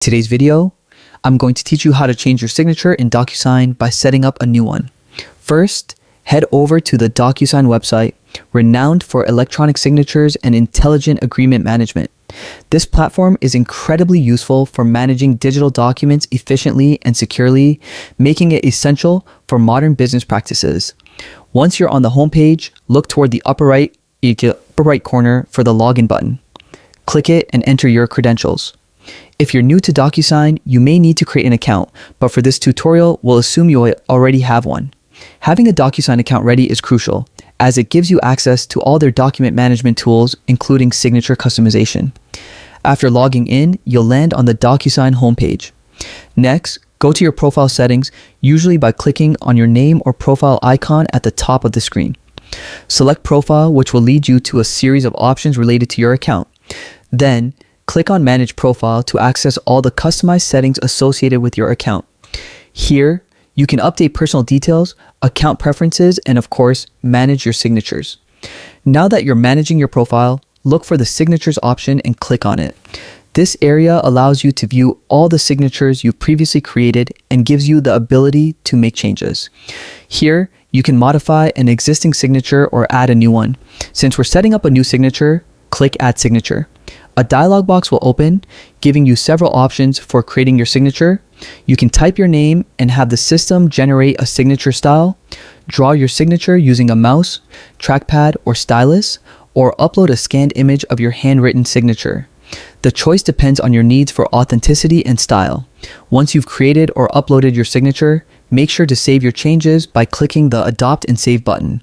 Today's video, I'm going to teach you how to change your signature in Docusign by setting up a new one. First, head over to the Docusign website, renowned for electronic signatures and intelligent agreement management. This platform is incredibly useful for managing digital documents efficiently and securely, making it essential for modern business practices. Once you're on the homepage, look toward the upper right corner for the login button. Click it and enter your credentials. If you're new to Docusign, you may need to create an account, but for this tutorial, we'll assume you already have one. Having a Docusign account ready is crucial, as it gives you access to all their document management tools, including signature customization. After logging in, you'll land on the Docusign homepage. Next, go to your profile settings, usually by clicking on your name or profile icon at the top of the screen. Select Profile, which will lead you to a series of options related to your account. Then, click on Manage Profile to access all the customized settings associated with your account. Here, you can update personal details, account preferences, and of course, manage your signatures. Now that you're managing your profile, look for the Signatures option and click on it. This area allows you to view all the signatures you've previously created and gives you the ability to make changes. Here, you can modify an existing signature or add a new one. Since we're setting up a new signature, click Add Signature. A dialog box will open, giving you several options for creating your signature. You can type your name and have the system generate a signature style, draw your signature using a mouse, trackpad, or stylus, or upload a scanned image of your handwritten signature. The choice depends on your needs for authenticity and style. Once you've created or uploaded your signature, make sure to save your changes by clicking the Adopt and Save button.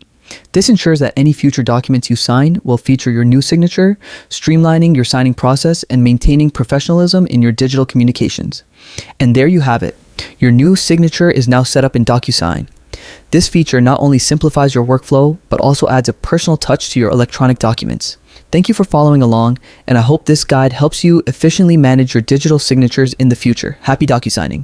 This ensures that any future documents you sign will feature your new signature, streamlining your signing process and maintaining professionalism in your digital communications. And there you have it. Your new signature is now set up in Docusign. This feature not only simplifies your workflow, but also adds a personal touch to your electronic documents. Thank you for following along, and I hope this guide helps you efficiently manage your digital signatures in the future. Happy DocuSigning!